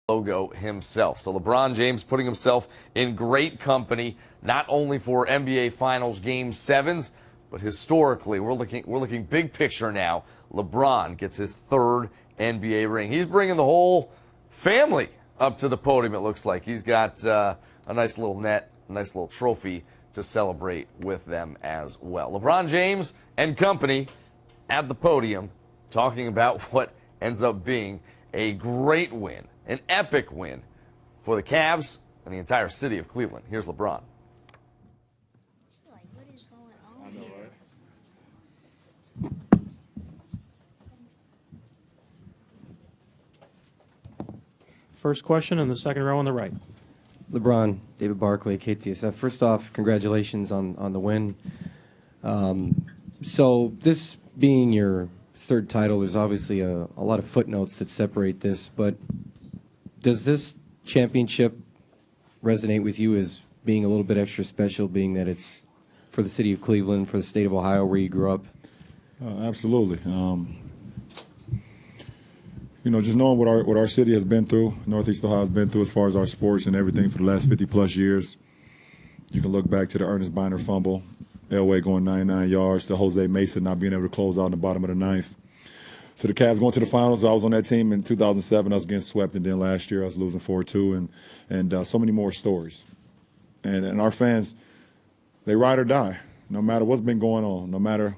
logo himself. So LeBron James putting himself in great company, not only for NBA Finals Game 7s, but historically, we're looking big picture now. LeBron gets his third NBA ring. He's bringing the whole family up to the podium, it looks like. He's got a nice little net, a nice little trophy to celebrate with them as well. LeBron James and company at the podium talking about what ends up being a great win, an epic win for the Cavs and the entire city of Cleveland. Here's LeBron. First question in the second row on the right. LeBron, David Barkley, KTSF. First off, congratulations on the win. So this being your third title, there's obviously a lot of footnotes that separate this, but does this championship resonate with you as being a little bit extra special, being that it's for the city of Cleveland, for the state of Ohio where you grew up? Absolutely. Just knowing what our city has been through, Northeast Ohio has been through as far as our sports and everything for the last 50-plus years. You can look back to the Ernest Biner fumble, Elway going 99 yards, to Jose Mason not being able to close out in the bottom of the ninth. To the Cavs going to the finals. I was on that team in 2007. I was getting swept, and then last year I was losing 4-2, and so many more stories. And our fans, they ride or die, no matter what's been going on, no matter,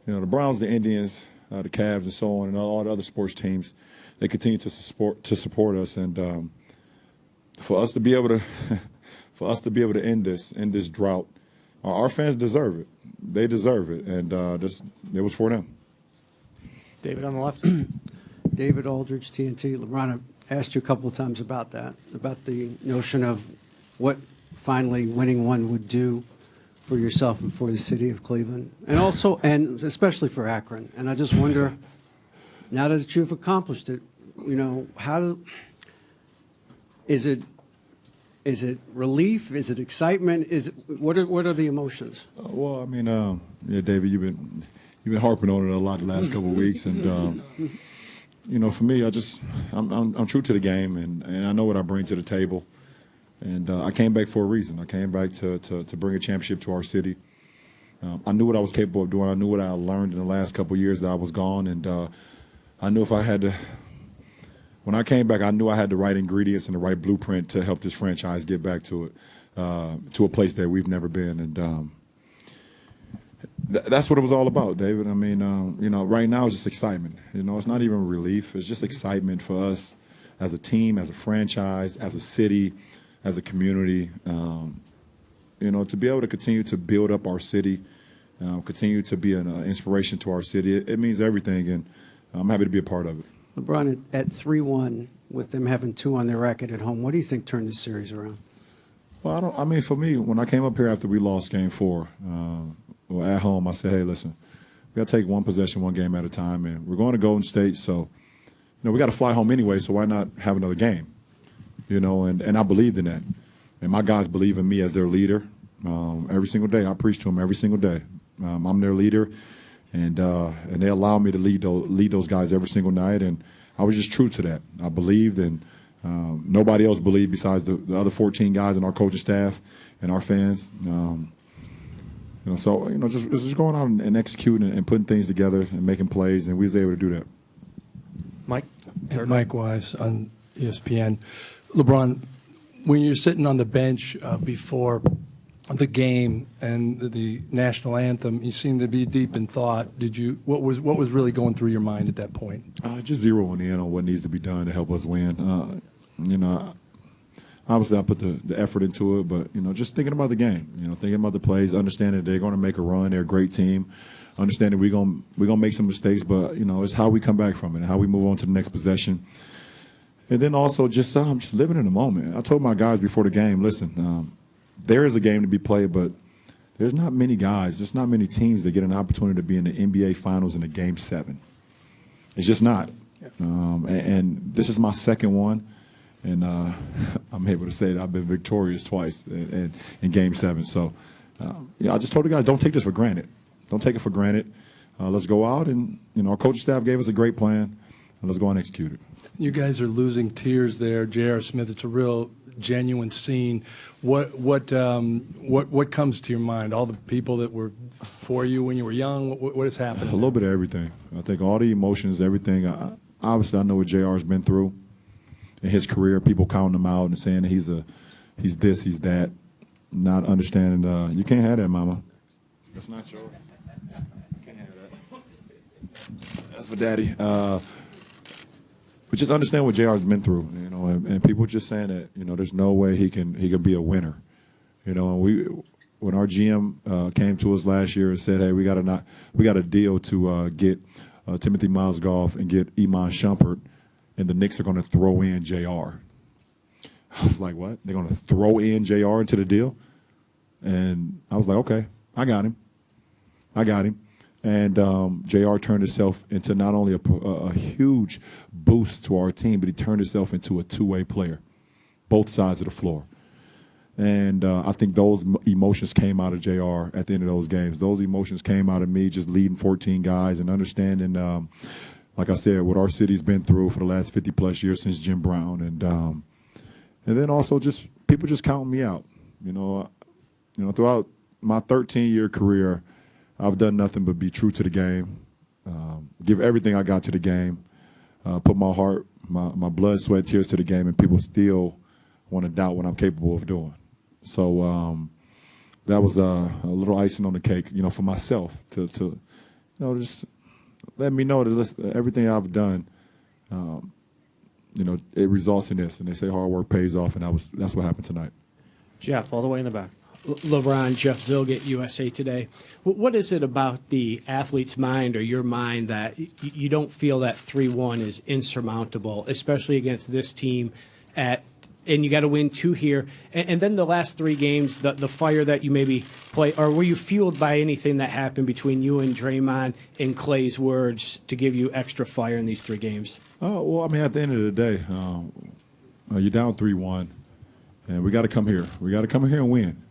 the Browns, the Indians, the Cavs, and so on, and all the other sports teams. They continue to support us, and for us to be able to end this drought, our fans deserve it. They deserve it, and it was for them. David on the left. David Aldridge, TNT. LeBron, I asked you a couple of times about that, about the notion of what finally winning one would do for yourself and for the city of Cleveland, and especially for Akron. And I just wonder, now that you've accomplished it, is it relief? Is it excitement? What are the emotions? Well, David, you've been harping on it a lot the last couple of weeks, and for me, I'm true to the game, and I know what I bring to the table, and I came back for a reason. I came back to bring a championship to our city. I knew what I was capable of doing. I knew what I learned in the last couple of years that I was gone, and I knew when I came back, I knew I had the right ingredients and the right blueprint to help this franchise get back to a place that we've never been, and that's what it was all about, David. Right now it's just excitement. It's not even relief. It's just excitement for us as a team, as a franchise, as a city, as a community. To be able to continue to build up our city, continue to be an inspiration to our city, it means everything, and I'm happy to be a part of it. LeBron, at 3-1, with them having 2 on their record at home, what do you think turned this series around? Well, for me, when I came up here after we lost Game 4, at home, I said, hey, listen, we got to take one possession, one game at a time, and we're going to Golden State, so we got to fly home anyway, so why not have another game? And I believed in that. And my guys believe in me as their leader. Every single day, I preach to them every single day. I'm their leader, and they allow me to lead those guys every single night, and I was just true to that. I believed, and nobody else believed besides the other 14 guys in our coaching staff and our fans. Just going out and executing and putting things together and making plays, and we was able to do that. Mike? Mike Wise on ESPN. LeBron, when you're sitting on the bench before the game and the national anthem, you seem to be deep in thought. What was really going through your mind at that point? Just zeroing in on what needs to be done to help us win. Obviously I put the effort into it, but just thinking about the game, thinking about the plays, understanding that they're going to make a run, they're a great team, understanding we're gonna make some mistakes, but it's how we come back from it and how we move on to the next possession. And then also just living in the moment. I told my guys before the game, listen, there is a game to be played, but there's not many teams that get an opportunity to be in the NBA Finals in a Game 7. It's just not. Yeah. And this is my second one, and I'm able to say that I've been victorious twice in Game 7. So, I just told the guys, don't take this for granted. Don't take it for granted. Let's go out, and our coaching staff gave us a great plan, and let's go out and execute it. You guys are losing tears there, J.R. Smith. It's a real genuine scene. What comes to your mind? All the people that were for you when you were young. What has happened? A little bit of everything. I think all the emotions, everything. Obviously, I know what JR's been through in his career. People counting him out and saying he's this, he's that. Not understanding. You can't have that, Mama. That's not yours. You can't have that. That's for Daddy. But just understand what JR's been through, and people just saying that, there's no way he can be a winner, and when our GM came to us last year and said, hey, we got a deal to get Timothy Mozgov and get Iman Shumpert, and the Knicks are going to throw in JR. I was like, what? They're going to throw in JR into the deal? And I was like, okay, I got him. And JR turned himself into not only a huge boost to our team, but he turned himself into a two-way player, both sides of the floor. And I think those emotions came out of JR at the end of those games. Those emotions came out of me just leading 14 guys and understanding, like I said, what our city's been through for the last 50-plus years since Jim Brown. And then also just people just counting me out. Throughout my 13-year career, I've done nothing but be true to the game, give everything I got to the game, put my heart, my blood, sweat, tears to the game, and people still want to doubt what I'm capable of doing. So that was a little icing on the cake, for myself to just let me know that everything I've done, it results in this. And they say hard work pays off, and that's what happened tonight. Jeff, all the way in the back. LeBron, Jeff Zilgett, USA Today. What is it about the athlete's mind or your mind that you don't feel that 3-1 is insurmountable, especially against this team and you got to win 2 here. And then the last 3 games, the fire that you maybe play, or were you fueled by anything that happened between you and Draymond and Clay's words to give you extra fire in these 3 games? Well, at the end of the day, you're down 3-1, and we got to come here. We got to come here and win.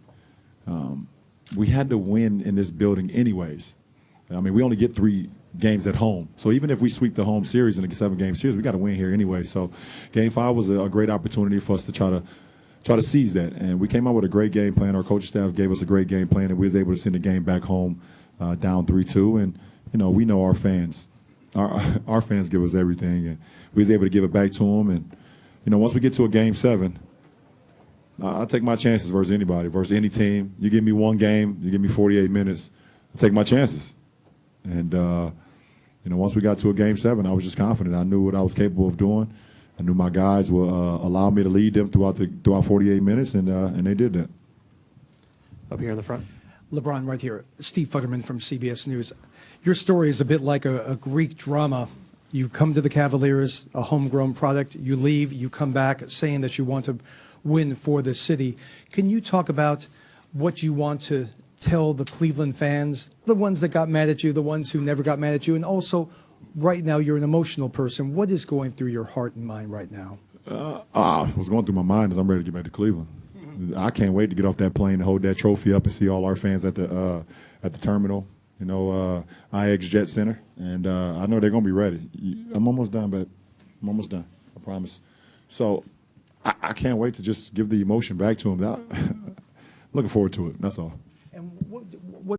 We had to win in this building anyways. We only get 3 games at home. So even if we sweep the home series in a 7-game series, we got to win here anyway. So Game 5 was a great opportunity for us to try to seize that. And we came out with a great game plan. Our coaching staff gave us a great game plan, and we was able to send the game back home down 3-2. And, we know our fans. Our fans give us everything, and we was able to give it back to them. And, once we get to a Game 7, I'll take my chances versus anybody, versus any team. You give me 1 game, you give me 48 minutes, I'll take my chances. And, once we got to a Game 7, I was just confident. I knew what I was capable of doing. I knew my guys would allow me to lead them throughout 48 minutes, and they did that. Up here in the front. LeBron, right here. Steve Futterman from CBS News. Your story is a bit like a Greek drama. You come to the Cavaliers, a homegrown product. You leave, you come back saying that you want to win for the city. Can you talk about what you want to tell the Cleveland fans, the ones that got mad at you, the ones who never got mad at you, and also right now you're an emotional person. What is going through your heart and mind right now? What's going through my mind is I'm ready to get back to Cleveland. I can't wait to get off that plane and hold that trophy up and see all our fans at the terminal, IX Jet Center, and I know they're gonna be ready. I'm almost done, babe. I'm almost done. I promise. So I can't wait to just give the emotion back to them. Looking forward to it. That's all. And